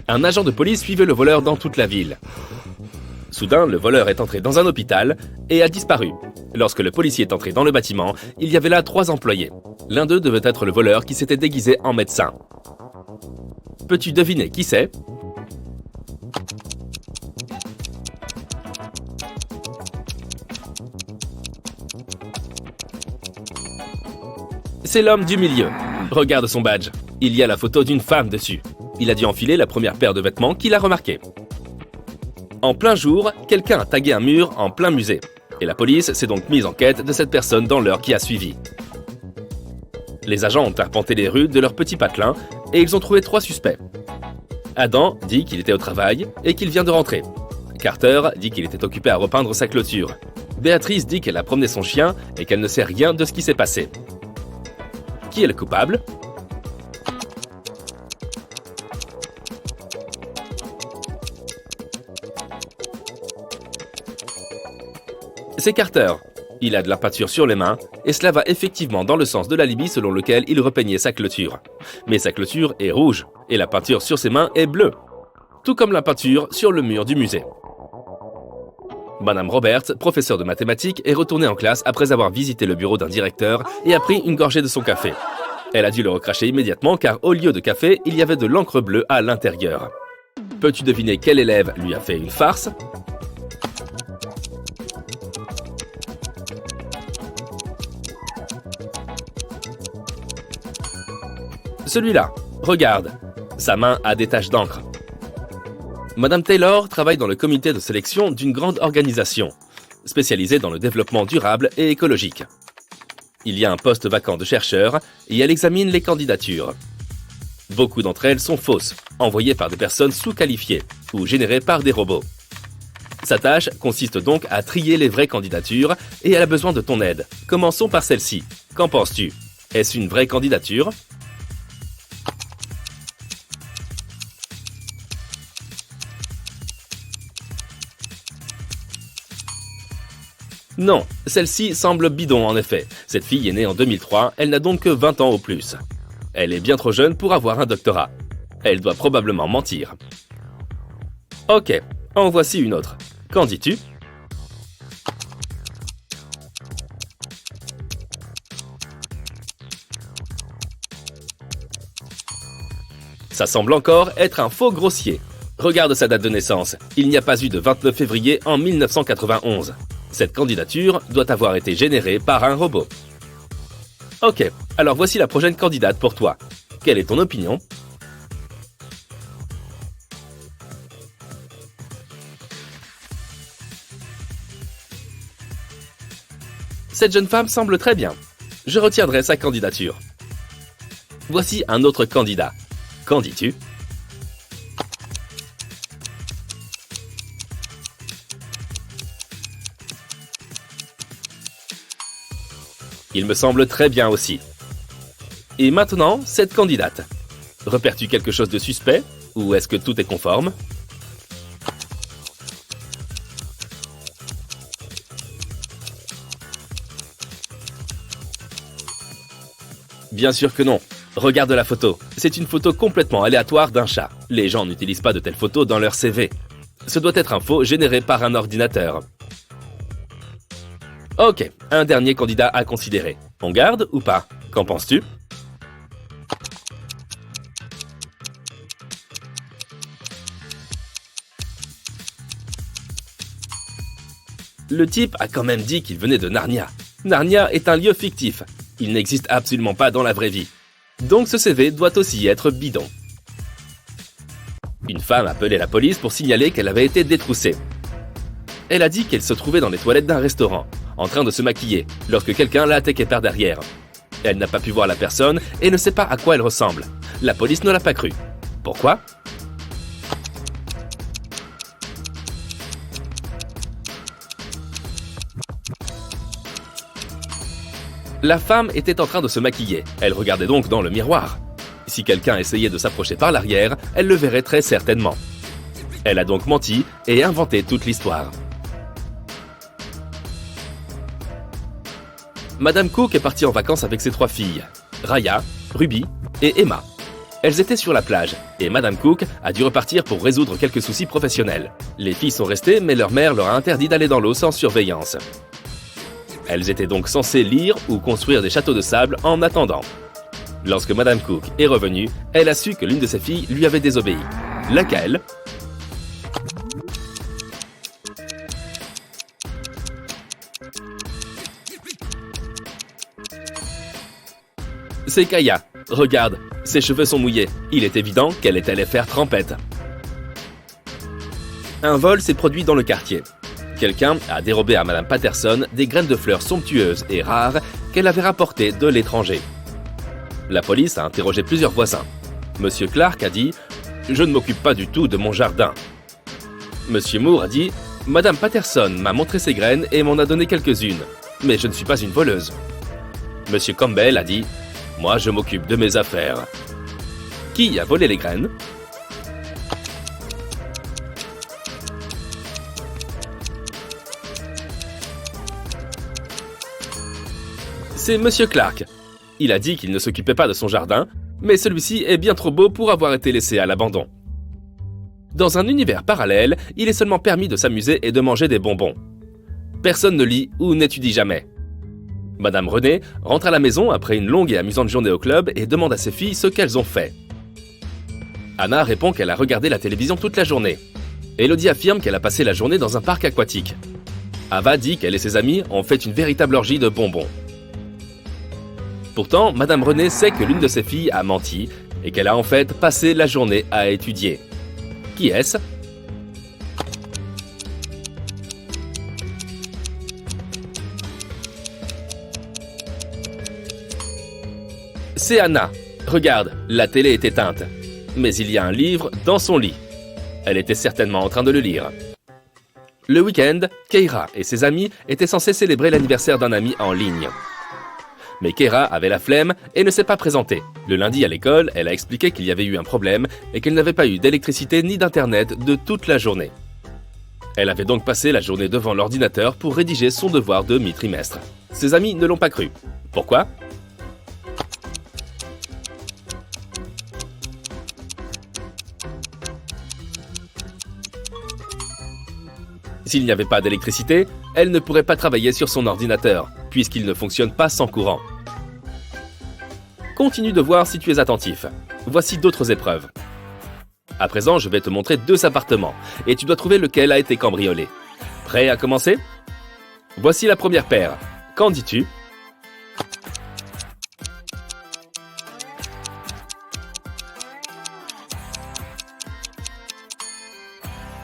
Un agent de police suivait le voleur dans toute la ville. Soudain, le voleur est entré dans un hôpital et a disparu. Lorsque le policier est entré dans le bâtiment, il y avait là 3 employés. L'un d'eux devait être le voleur qui s'était déguisé en médecin. Peux-tu deviner qui c'est ? C'est l'homme du milieu. Regarde son badge. Il y a la photo d'une femme dessus. Il a dû enfiler la première paire de vêtements qu'il a remarqué. En plein jour, quelqu'un a tagué un mur en plein musée. Et la police s'est donc mise en quête de cette personne dans l'heure qui a suivi. Les agents ont arpenté les rues de leur petit patelin et ils ont trouvé 3 suspects. Adam dit qu'il était au travail et qu'il vient de rentrer. Carter dit qu'il était occupé à repeindre sa clôture. Béatrice dit qu'elle a promené son chien et qu'elle ne sait rien de ce qui s'est passé. Qui est le coupable ? C'est Carter. Il a de la peinture sur les mains et cela va effectivement dans le sens de l'alibi selon lequel il repeignait sa clôture. Mais sa clôture est rouge et la peinture sur ses mains est bleue. Tout comme la peinture sur le mur du musée. Madame Roberts, professeure de mathématiques, est retournée en classe après avoir visité le bureau d'un directeur et a pris une gorgée de son café. Elle a dû le recracher immédiatement car au lieu de café, il y avait de l'encre bleue à l'intérieur. Peux-tu deviner quel élève lui a fait une farce ? Celui-là, regarde, sa main a des taches d'encre. Madame Taylor travaille dans le comité de sélection d'une grande organisation, spécialisée dans le développement durable et écologique. Il y a un poste vacant de chercheur et elle examine les candidatures. Beaucoup d'entre elles sont fausses, envoyées par des personnes sous-qualifiées ou générées par des robots. Sa tâche consiste donc à trier les vraies candidatures et elle a besoin de ton aide. Commençons par celle-ci. Qu'en penses-tu ? Est-ce une vraie candidature ? Non, celle-ci semble bidon en effet. Cette fille est née en 2003, elle n'a donc que 20 ans au plus. Elle est bien trop jeune pour avoir un doctorat. Elle doit probablement mentir. Ok, en voici une autre. Qu'en dis-tu ? Ça semble encore être un faux grossier. Regarde sa date de naissance. Il n'y a pas eu de 29 février en 1991. Cette candidature doit avoir été générée par un robot. Ok, alors voici la prochaine candidate pour toi. Quelle est ton opinion ? Cette jeune femme semble très bien. Je retiendrai sa candidature. Voici un autre candidat. Qu'en dis-tu ? Il me semble très bien aussi. Et maintenant, cette candidate. Repères-tu quelque chose de suspect ou est-ce que tout est conforme ? Bien sûr que non. Regarde la photo. C'est une photo complètement aléatoire d'un chat. Les gens n'utilisent pas de telles photos dans leur CV. Ce doit être un faux généré par un ordinateur. Ok, un dernier candidat à considérer. On garde ou pas ? Qu'en penses-tu ? Le type a quand même dit qu'il venait de Narnia. Narnia est un lieu fictif. Il n'existe absolument pas dans la vraie vie. Donc ce CV doit aussi être bidon. Une femme a appelé la police pour signaler qu'elle avait été détroussée. Elle a dit qu'elle se trouvait dans les toilettes d'un restaurant. en train de se maquiller, lorsque quelqu'un l'a attaquée par derrière. Elle n'a pas pu voir la personne et ne sait pas à quoi elle ressemble. La police ne l'a pas cru. Pourquoi ? La femme était en train de se maquiller. Elle regardait donc dans le miroir. Si quelqu'un essayait de s'approcher par l'arrière, elle le verrait très certainement. Elle a donc menti et inventé toute l'histoire. Madame Cook est partie en vacances avec ses 3 filles, Raya, Ruby et Emma. Elles étaient sur la plage et Madame Cook a dû repartir pour résoudre quelques soucis professionnels. Les filles sont restées mais leur mère leur a interdit d'aller dans l'eau sans surveillance. Elles étaient donc censées lire ou construire des châteaux de sable en attendant. Lorsque Madame Cook est revenue, elle a su que l'une de ses filles lui avait désobéi. Laquelle ? C'est Kaya. Regarde, ses cheveux sont mouillés. Il est évident qu'elle est allée faire trempette. Un vol s'est produit dans le quartier. Quelqu'un a dérobé à Madame Patterson des graines de fleurs somptueuses et rares qu'elle avait rapportées de l'étranger. La police a interrogé plusieurs voisins. Monsieur Clark a dit « Je ne m'occupe pas du tout de mon jardin ». Monsieur Moore a dit « Madame Patterson m'a montré ses graines et m'en a donné quelques-unes, mais je ne suis pas une voleuse ». Monsieur Campbell a dit « Moi, je m'occupe de mes affaires ». Qui a volé les graines ? C'est Monsieur Clark. Il a dit qu'il ne s'occupait pas de son jardin, mais celui-ci est bien trop beau pour avoir été laissé à l'abandon. Dans un univers parallèle, il est seulement permis de s'amuser et de manger des bonbons. Personne ne lit ou n'étudie jamais. Madame René rentre à la maison après une longue et amusante journée au club et demande à ses filles ce qu'elles ont fait. Anna répond qu'elle a regardé la télévision toute la journée. Elodie affirme qu'elle a passé la journée dans un parc aquatique. Ava dit qu'elle et ses amis ont fait une véritable orgie de bonbons. Pourtant, Madame René sait que l'une de ses filles a menti et qu'elle a en fait passé la journée à étudier. Qui est-ce ? C'est Anna. Regarde, la télé est éteinte. Mais il y a un livre dans son lit. Elle était certainement en train de le lire. Le week-end, Keira et ses amis étaient censés célébrer l'anniversaire d'un ami en ligne. Mais Keira avait la flemme et ne s'est pas présentée. Le lundi à l'école, elle a expliqué qu'il y avait eu un problème et qu'elle n'avait pas eu d'électricité ni d'internet de toute la journée. Elle avait donc passé la journée devant l'ordinateur pour rédiger son devoir de mi-trimestre. Ses amis ne l'ont pas cru. Pourquoi ? S'il n'y avait pas d'électricité, elle ne pourrait pas travailler sur son ordinateur, puisqu'il ne fonctionne pas sans courant. Continue de voir si tu es attentif. Voici d'autres épreuves. À présent, je vais te montrer 2 appartements, et tu dois trouver lequel a été cambriolé. Prêt à commencer ? Voici la première paire. Qu'en dis-tu ?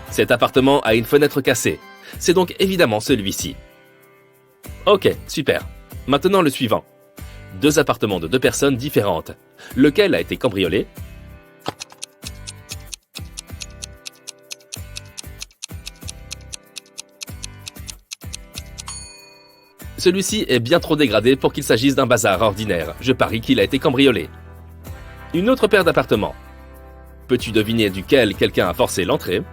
Cet appartement a une fenêtre cassée. C'est donc évidemment celui-ci. Ok, super. Maintenant le suivant. 2 appartements de 2 personnes différentes. Lequel a été cambriolé ? Celui-ci est bien trop dégradé pour qu'il s'agisse d'un bazar ordinaire. Je parie qu'il a été cambriolé. Une autre paire d'appartements. Peux-tu deviner duquel quelqu'un a forcé l'entrée ?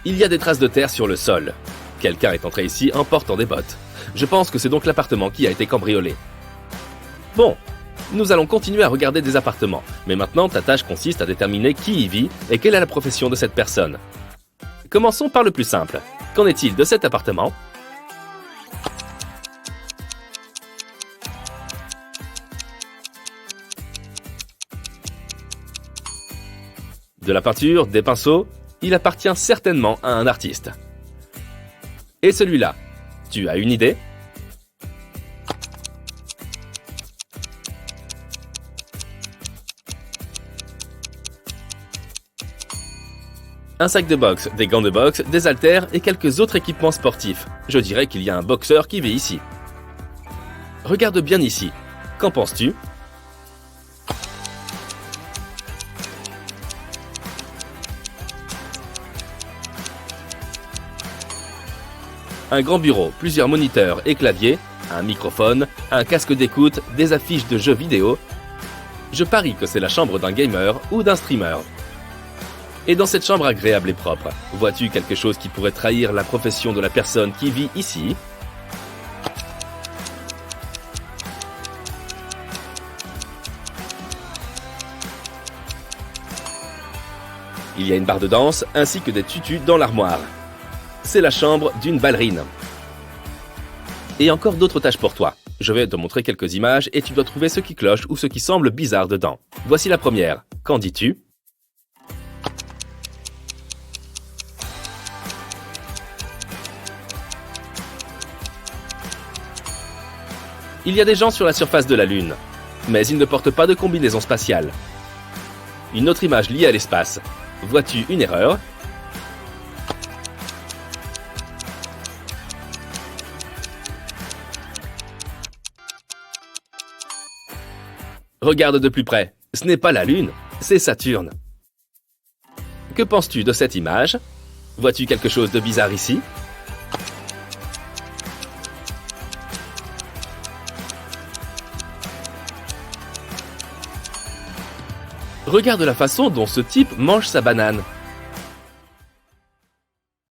Il y a des traces de terre sur le sol. Quelqu'un est entré ici en portant des bottes. Je pense que c'est donc l'appartement qui a été cambriolé. Bon, nous allons continuer à regarder des appartements, mais maintenant ta tâche consiste à déterminer qui y vit et quelle est la profession de cette personne. Commençons par le plus simple. Qu'en est-il de cet appartement ? De la peinture, des pinceaux, il appartient certainement à un artiste. Et celui-là, tu as une idée ? Un sac de boxe, des gants de boxe, des haltères et quelques autres équipements sportifs. Je dirais qu'il y a un boxeur qui vit ici. Regarde bien ici. Qu'en penses-tu ? Un grand bureau, plusieurs moniteurs et claviers, un microphone, un casque d'écoute, des affiches de jeux vidéo. Je parie que c'est la chambre d'un gamer ou d'un streamer. Et dans cette chambre agréable et propre, vois-tu quelque chose qui pourrait trahir la profession de la personne qui vit ici ? Il y a une barre de danse ainsi que des tutus dans l'armoire. C'est la chambre d'une ballerine. Et encore d'autres tâches pour toi. Je vais te montrer quelques images et tu dois trouver ce qui cloche ou ce qui semble bizarre dedans. Voici la première. Qu'en dis-tu ? Il y a des gens sur la surface de la Lune, mais ils ne portent pas de combinaison spatiale. Une autre image liée à l'espace. Vois-tu une erreur ? Regarde de plus près, ce n'est pas la Lune, c'est Saturne. Que penses-tu de cette image ? Vois-tu quelque chose de bizarre ici ? Regarde la façon dont ce type mange sa banane.